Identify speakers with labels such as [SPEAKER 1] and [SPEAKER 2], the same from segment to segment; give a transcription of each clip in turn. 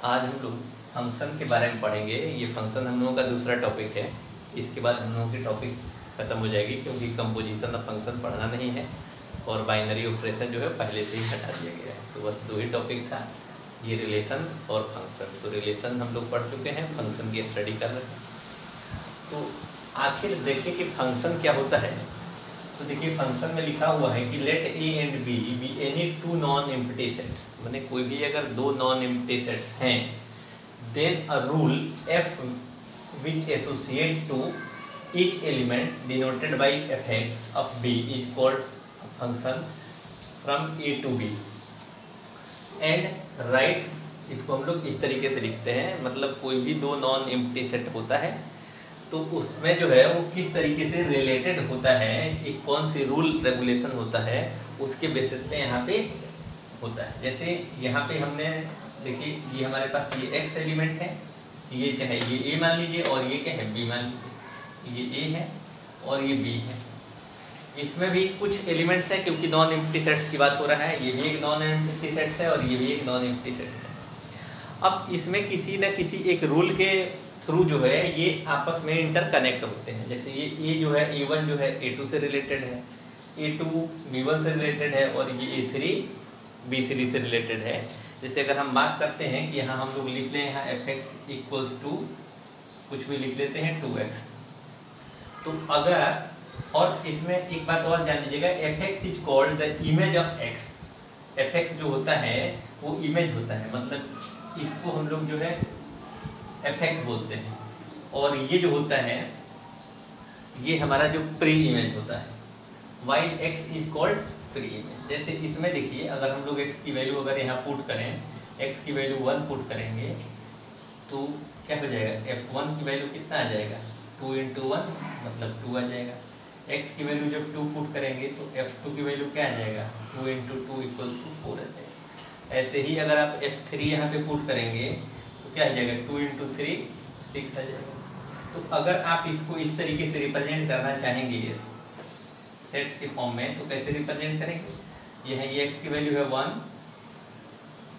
[SPEAKER 1] आज हम लोग फंक्शन के बारे में पढ़ेंगे। ये फंक्शन हम लोगों का दूसरा टॉपिक है। इसके बाद हम लोगों की टॉपिक ख़त्म हो जाएगी, क्योंकि कंपोजिशन ऑफ फंक्शन पढ़ना नहीं है और बाइनरी ऑपरेशन जो है पहले से ही हटा दिया गया है। तो बस दो ही टॉपिक था, ये रिलेशन और फंक्शन। तो रिलेशन हम लोग पढ़ चुके हैं, फंक्शन की स्टडी कर रहे हैं। तो आखिर देखिए कि फंक्शन क्या होता है। तो देखिए फंक्शन में लिखा हुआ है कि let A and B be any two non empty sets, माने कोई भी अगर दो नॉन एम्प्टी सेट्स हैं, then a rule F which associate to each element denoted by fx of b is called function from a to b and right। इसको हम लोग इस तरीके से लिखते हैं, मतलब कोई भी दो नॉन एम्प्टी सेट होता है तो उसमें जो है वो किस तरीके से रिलेटेड होता है, एक कौन सी रूल रेगुलेशन होता है, उसके बेसिस पे यहाँ पे होता है। जैसे यहाँ पे हमने देखिए ये हमारे पास ये x एलिमेंट है, ये चाहे ये a मान लीजिए और ये क्या है b मान लीजिए, ये a है और ये b है। इसमें भी कुछ एलिमेंट्स हैं, क्योंकि नॉन एम्प्टी सेट्स की बात हो रहा है। ये भी एक नॉन एम्प्टी सेट है और ये भी एक नॉन एम्प्टी सेट है। अब इसमें किसी न किसी एक रूल के थ्रू जो है ये आपस में इंटरकनेक्ट होते हैं। जैसे ये a जो है a1 जो है a2 से रिलेटेड है, a2 b1 से रिलेटेड है और ये a3 b3 से रिलेटेड है। जैसे अगर हम बात करते हैं कि यहाँ हम लोग लिख लें, यहाँ fx इक्वल्स टू कुछ भी लिख लेते हैं 2x। तो अगर, और इसमें एक बात और जान लीजिएगा, fx is called the image of x। fx जो होता है वो इमेज होता है, मतलब इसको हम लोग जो है fx बोलते हैं। और ये जो होता है ये हमारा जो प्री इमेज होता है, while x is called pre image. जैसे इसमें देखिए अगर हम लोग x की वैल्यू अगर यहाँ पुट करें, x की वैल्यू 1 पुट करेंगे तो क्या हो जाएगा, f1 की वैल्यू कितना आ जाएगा, 2 × 1 मतलब 2 आ जाएगा। x की वैल्यू जब 2 पुट करेंगे तो f2 की वैल्यू क्या आ जाएगा, 2 × 2 = 4 आ जाएगा। ऐसे ही अगर आप f3 यहाँ पे पुट करेंगे तो क्या आ जाएगा, 2 × 3 6 आ जाएगा। तो अगर आप इसको इस तरीके से रिप्रेजेंट करना चाहेंगे सेट्स के फॉर्म में, तो कैसे रिप्रेजेंट करेंगे, यह है ये x की वैल्यू है 1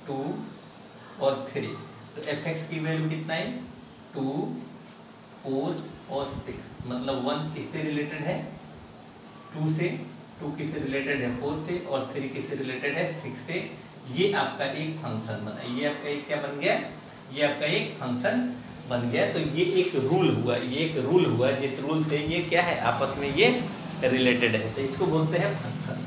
[SPEAKER 1] 2 और 3, तो fx की वैल्यू कितना है 2 4 और 6, मतलब 1 किससे रिलेटेड है 2 से, 2 किससे रिलेटेड है 4 से और 3 किससे रिलेटेड है 6 से। ये आपका एक फंक्शन बना, ये आपका एक क्या बन गया, ये आपका एक फंक्शन बन गया। तो ये एक रूल हुआ, ये एक रूल हुआ जिस रूल से ये क्या है आपस में ये रिलेटेड है, तो इसको बोलते हैं फंक्शन।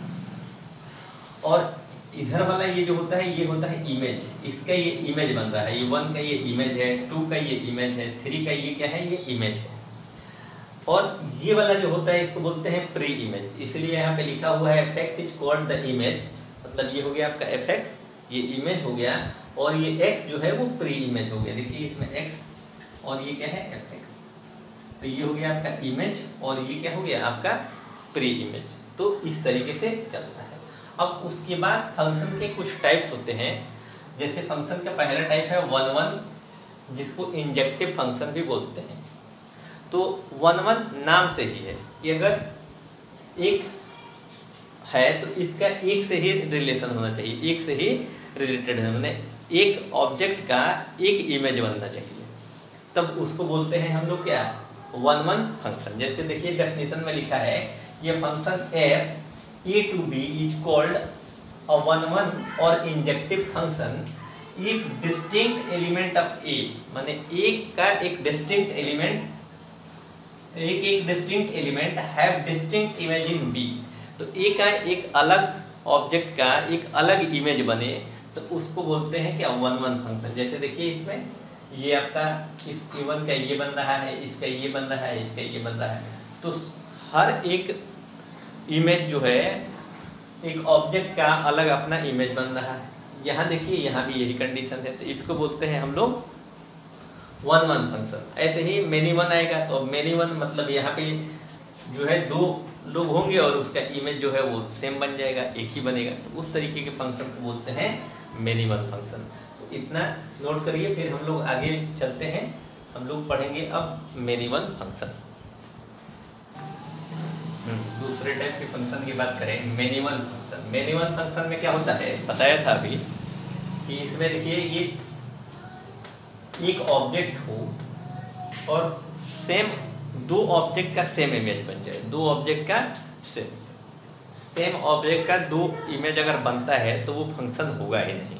[SPEAKER 1] और इधर वाला ये जो होता है ये होता है इमेज, इसका ये इमेज बन रहा है, ये 1 का ये इमेज है, 2 का ये इमेज है, 3 का ये क्या है ये इमेज है। और ये वाला जो होता है इसको बोलते हैं प्री इमेज, इसलिए यहाँ पे लिखा हुआ है fx is called the image, मतलब ये हो गया आपका fx, ये इमेज हो गया, और ये x जो है वो प्री इमेज हो गया। देखिए इसमें x और ये क्या है fx, तो ये हो गया आपका इमेज और ये क्या हो गया आपका प्री इमेज। तो इस तरीके से चलता है। अब उसके बाद फंक्शन के कुछ टाइप्स होते हैं। जैसे फंक्शन का पहला टाइप है 1 जिसको इंजेक्टिव फंक्शन भी बोलते हैं। तो 1 नाम से ही है कि अगर एक है तो इसका एक से ही रिलेशन होना चाहिए, एक से ही रिलेटेड है, मैंने एक ऑब्जेक्ट का एक इमेज बनना चाहिए, तब उसको बोलते हैं हम लोग क्या 1 फंक्शन। जैसे देखिए डेफिनेशन में लिखा है ये function f a to b is called अ 1 और इंजेक्टिव फंक्शन एक डिस्टिंक्ट एलिमेंट ऑफ a, माने एक का एक डिस्टिंक्ट एलिमेंट, एक distinct element have distinct image in b। तो a का एक अलग ऑब्जेक्ट का एक अलग इमेज बने तो उसको बोलते हैं क्या 1 फंक्शन। जैसे देखिए इसमें ये आपका इस a1 का ये बन रहा है, इसका ये बन रहा है, इसका ये बन रहा है, तो हर एक इमेज जो है एक ऑब्जेक्ट का अलग अपना इमेज बन रहा है। यहाँ देखिए यहाँ भी यही कंडीशन है, तो इसको बोलते हैं हम लोग 1 फंक्शन। ऐसे ही मेनी वन आएगा, तो मेनी वन मतलब यहाँ पे जो है दो लोग होंगे और उसका इमेज जो है वो सेम बन जाएगा, एक ही बनेगा, तो उस तरीके के फंक्शन को बोलते हैं मेनी वन फंक्शन। तो इतना नोट करिए, फिर हम लोग आगे चलते हैं, हम लोग पढ़ेंगे अब मेनी वन फंक्शन। दूसरे टाइप के फंक्शन की बात करें, many one function. Many one function में क्या होता है बताया था अभी कि इसमें देखिए ये एक ऑब्जेक्ट हो और सेम दो ऑब्जेक्ट का सेम इमेज बन जाए, दो ऑब्जेक्ट का सेम ऑब्जेक्ट का दो इमेज अगर बनता है तो वो फंक्शन होगा ही नहीं।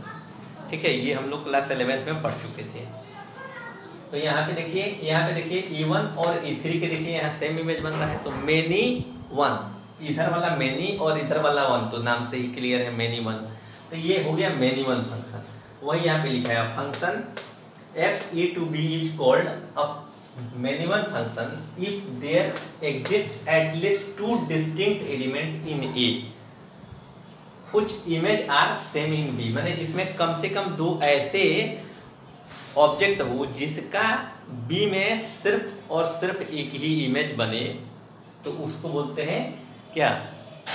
[SPEAKER 1] ठीक है, ये हम लोग क्लास 11th में पढ़ चुके थे। तो यहाँ पे देखिए E1 और E3 के देखिए यहाँ सेम इमेज बन रहा है, तो मेनी वन, इधर वाला मेनी और इधर वाला वन, तो नाम से ही क्लियर है मेनी वन, तो ये हो गया मेनी वन फंक्शन। वही यहाँ पे लिखा है function F(E)(B) is called a many one function if there exist at least two distinct element in A which image are same in B, माने इसमें कम से कम दो ऐसे ऑब्जेक्ट हो जिसका B में सिर्फ और सिर्फ एक ही इमेज बने, तो उसको बोलते हैं क्या,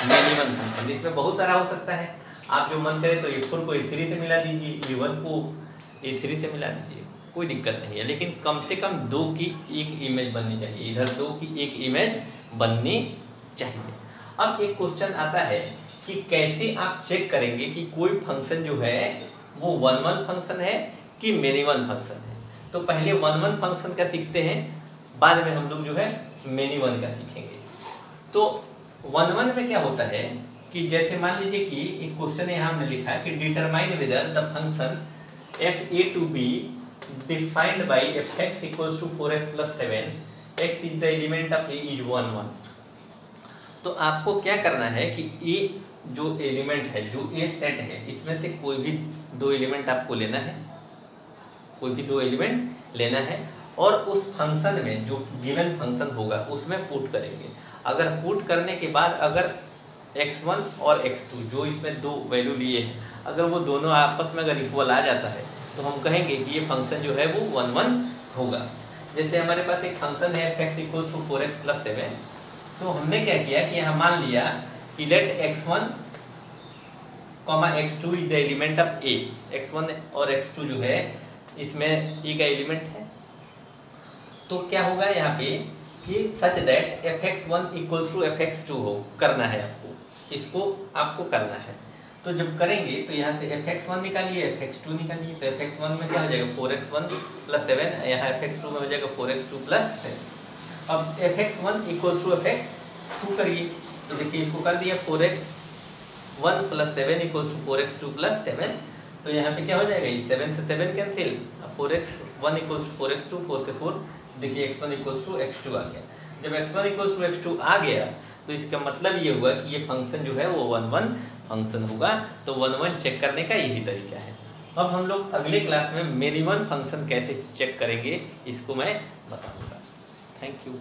[SPEAKER 1] मेनी वन फंक्शन। इसमें बहुत सारा हो सकता है, आप जो मन करे तो E4 को E3 से मिला दीजिए, E1 को E3 से मिला दीजिए, कोई दिक्कत नहीं है, लेकिन कम से कम दो की एक इमेज बननी चाहिए, इधर दो की एक इमेज बननी चाहिए। अब एक क्वेश्चन आता है कि कैसे आप चेक करेंगे कि कोई फंक्शन जो है वो वन वन फंक्शन है कि मेनी वन फंक्शन है। तो पहले वन वन फंक्शन का सीखते हैं, बाद में हम लोग जो है मेनी वन का सीखेंगे। तो वन वन में क्या होता है कि जैसे मान लीजिए कि एक क्वेश्चन यहाँ हमने लिखा है कि determine whether the function F(A)(B) defined by f(x) equals to 4x + 7 x is the element of A is 1 1। तो आपको क्या करना है कि A जो एलिमेंट है, जो A सेट है, इसमें से कोई भी दो एलिमेंट आपको लेना है, कोई भी दो एलिमेंट लेना है और उस फंक्शन में जो गिवन फंक्शन होगा उसमें पुट करेंगे। अगर पुट करने के बाद अगर x1 और x2 जो इसमें दो वैल्यू लिए हैं, अगर वो दोनों आपस में अगर इक्वल आ जाता है तो हम कहेंगे कि ये फंक्शन जो है वो 1 1 होगा। जैसे हमारे पास एक फंक्शन है f(x) इक्वल्स टू 4x + 7, तो हमने क्या किया कि यहाँ मान लिया कि let x1, x2 is the element of A, x1 और x2 जो है इसमें A का एलिमेंट है। तो क्या होगा यहाँ पे कि such that f(x1) equals to f(x2) हो, करना है आपको, इसको आपको करना है। तो जब करेंगे तो यहाँ से f(x1) निकालिए, f(x2) निकालिए, तो f(x1) में क्या हो जाएगा 4x1 + 7, यहाँ f(x2) में हो जाएगा 4x2 + 7। अब f(x1) इक्वल्स टू f(x2) करिए, तो देखिए इसको कर दिया 4x1 + 7 इक्वल्स टू 4x2 + 7, तो यहाँ पे क्या हो जाएगा, 7 से 7 cancel, 4x1 equals to 4x2, 4 से 4, देखिए x1 इक्वल्स टू x2 आ गया। जब x1 इक्वल्स टू x2 आ गया तो इसका मतलब ये हुआ कि ये फंक्शन जो है वो 1 1 फंक्शन होगा। तो 1 1 चेक करने का यही तरीका है। अब हम लोग अगले क्लास में मेनी वन फंक्शन कैसे चेक करेंगे इसको मैं बताऊंगा। Thank you.